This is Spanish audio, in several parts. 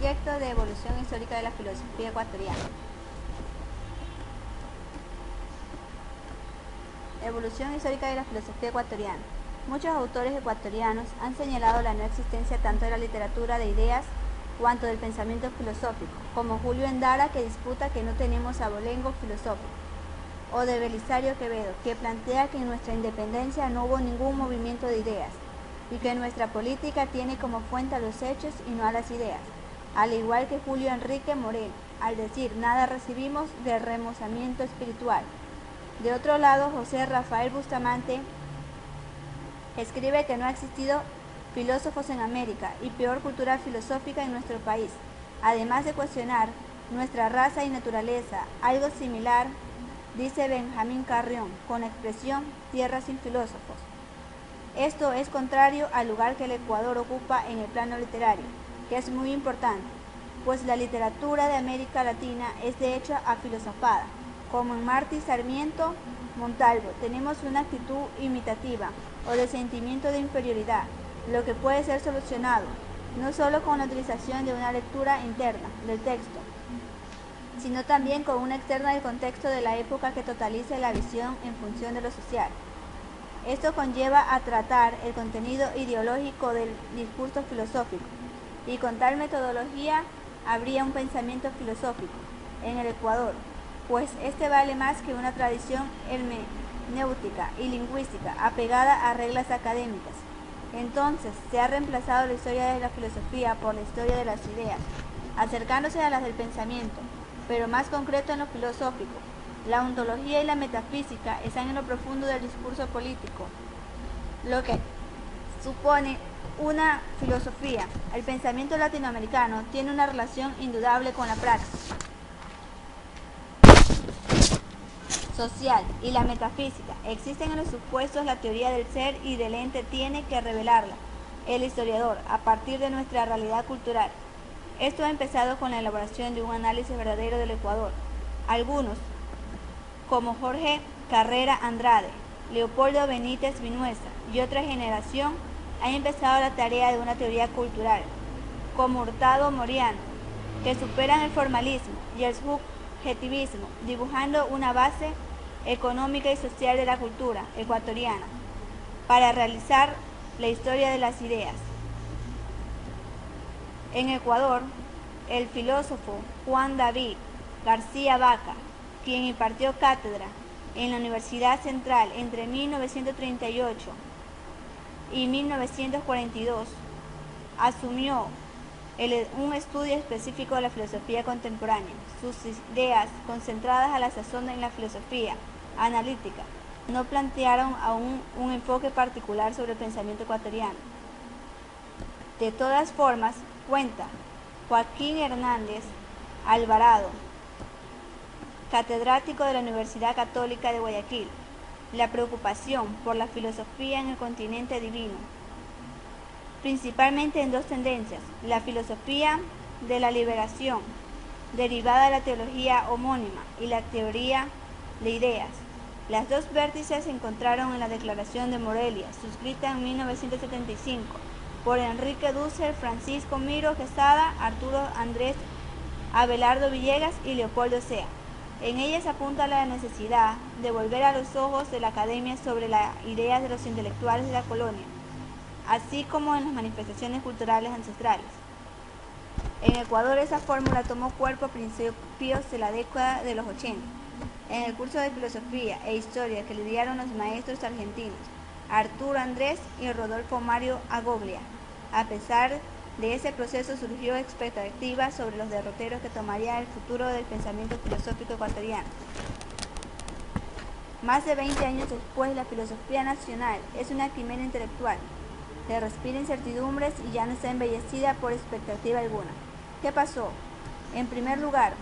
proyecto de evolución histórica de la filosofía ecuatoriana. Evolución histórica de la filosofía ecuatoriana. Muchos autores ecuatorianos han señalado la no existencia tanto de la literatura de ideas cuanto del pensamiento filosófico, como Julio Endara, que disputa que no tenemos abolengo filosófico, o de Belisario Quevedo, que plantea que en nuestra independencia no hubo ningún movimiento de ideas, y que nuestra política tiene como fuente a los hechos y no a las ideas, al igual que Julio Enrique Moreno, al decir nada recibimos de remozamiento espiritual. De otro lado, José Rafael Bustamante escribe que no ha existido filósofos en América y peor cultura filosófica en nuestro país, además de cuestionar nuestra raza y naturaleza. Algo similar dice Benjamín Carrión con la expresión tierra sin filósofos. Esto es contrario al lugar que el Ecuador ocupa en el plano literario, que es muy importante, pues la literatura de América Latina es de hecho afilosofada. Como en Martí Sarmiento Montalvo, tenemos una actitud imitativa o de sentimiento de inferioridad, lo que puede ser solucionado no solo con la utilización de una lectura interna del texto, sino también con una externa del contexto de la época que totalice la visión en función de lo social. Esto conlleva a tratar el contenido ideológico del discurso filosófico, y con tal metodología habría un pensamiento filosófico en el Ecuador, pues este vale más que una tradición hermenéutica y lingüística apegada a reglas académicas. Entonces se ha reemplazado la historia de la filosofía por la historia de las ideas, acercándose a las del pensamiento, pero más concreto en lo filosófico. La ontología y la metafísica están en lo profundo del discurso político, lo que supone una filosofía. El pensamiento latinoamericano tiene una relación indudable con la praxis social y la metafísica. Existen en los supuestos la teoría del ser y del ente tiene que revelarla el historiador a partir de nuestra realidad cultural. Esto ha empezado con la elaboración de un análisis verdadero del Ecuador. Algunos, como Jorge Carrera Andrade, Leopoldo Benítez Vinuesa y otra generación, han empezado la tarea de una teoría cultural, como Hurtado Moriano, que superan el formalismo y el subjetivismo, dibujando una base económica y social de la cultura ecuatoriana, para realizar la historia de las ideas. En Ecuador, el filósofo Juan David García Vaca, quien impartió cátedra en la Universidad Central entre 1938 y 1942, asumió un estudio específico de la filosofía contemporánea. Sus ideas, concentradas a la sazón en la filosofía analítica, no plantearon aún un enfoque particular sobre el pensamiento ecuatoriano. De todas formas, cuenta Joaquín Hernández Alvarado, catedrático de la Universidad Católica de Guayaquil, la preocupación por la filosofía en el continente divino, principalmente en dos tendencias: la filosofía de la liberación, derivada de la teología homónima, y la teoría de ideas. Las dos vértices se encontraron en la Declaración de Morelia, suscrita en 1975, por Enrique Dussel, Francisco Miro Quesada, Arturo Andrés Abelardo Villegas y Leopoldo Sea. En ella se apunta a la necesidad de volver a los ojos de la academia sobre las ideas de los intelectuales de la colonia, así como en las manifestaciones culturales ancestrales. En Ecuador esa fórmula tomó cuerpo a principios de la década de los 80, en el curso de filosofía e historia que lideraron los maestros argentinos Arturo Andrés y Rodolfo Mario Agoglia. A pesar de ese proceso surgió expectativa sobre los derroteros que tomaría el futuro del pensamiento filosófico ecuatoriano. Más de 20 años después, la filosofía nacional es una quimera intelectual, que respira incertidumbres y ya no está embellecida por expectativa alguna. ¿Qué pasó? En primer lugar,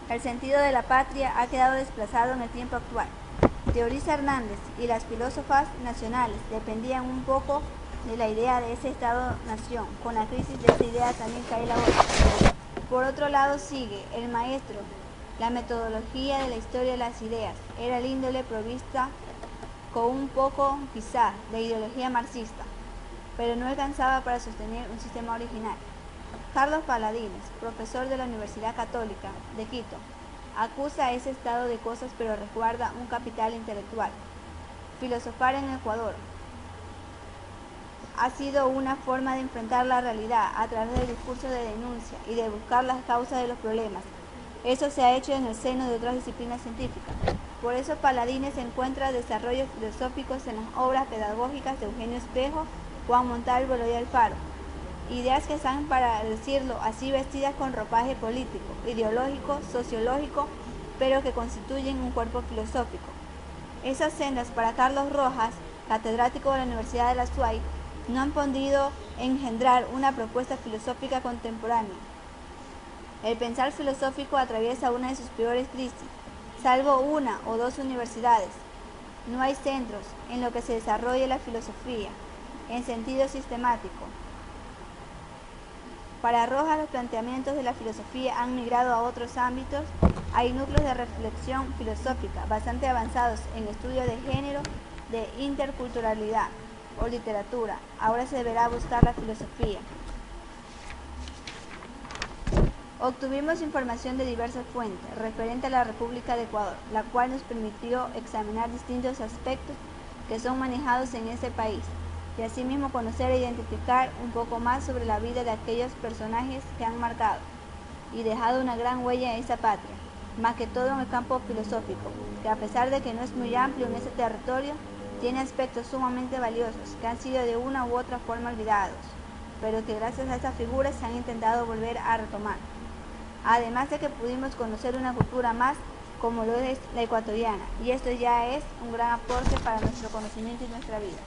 el sentido de la patria ha quedado desplazado en el tiempo actual. Teoriza Hernández y las filósofas nacionales dependían un poco de la idea de ese Estado-nación. Con la crisis de esa idea también cae la otra. Por otro lado sigue el maestro. La metodología de la historia de las ideas era el índole provista con un poco, quizá, de ideología marxista, pero no alcanzaba para sostener un sistema original. Carlos Paladines, profesor de la Universidad Católica de Quito, acusa ese estado de cosas pero resguarda un capital intelectual. Filosofar en Ecuador ha sido una forma de enfrentar la realidad a través del discurso de denuncia y de buscar las causas de los problemas. Eso se ha hecho en el seno de otras disciplinas científicas. Por eso Paladines encuentra desarrollos filosóficos en las obras pedagógicas de Eugenio Espejo, Juan Montalvo y Alfaro. Ideas que están, para decirlo así, vestidas con ropaje político, ideológico, sociológico, pero que constituyen un cuerpo filosófico. Esas sendas para Carlos Rojas, catedrático de la Universidad de la SUAY, no han podido engendrar una propuesta filosófica contemporánea. El pensar filosófico atraviesa una de sus peores crisis. Salvo una o dos universidades, no hay centros en los que se desarrolle la filosofía en sentido sistemático. Para Rojas, los planteamientos de la filosofía han migrado a otros ámbitos. Hay núcleos de reflexión filosófica bastante avanzados en estudios de género, de interculturalidad o literatura. Ahora se deberá buscar la filosofía. Obtuvimos información de diversas fuentes referente a la República de Ecuador, la cual nos permitió examinar distintos aspectos que son manejados en ese país y asimismo conocer e identificar un poco más sobre la vida de aquellos personajes que han marcado y dejado una gran huella en esa patria, más que todo en el campo filosófico, que a pesar de que no es muy amplio en ese territorio, tiene aspectos sumamente valiosos que han sido de una u otra forma olvidados, pero que gracias a esas figuras se han intentado volver a retomar. Además de que pudimos conocer una cultura más como lo es la ecuatoriana, y esto ya es un gran aporte para nuestro conocimiento y nuestra vida.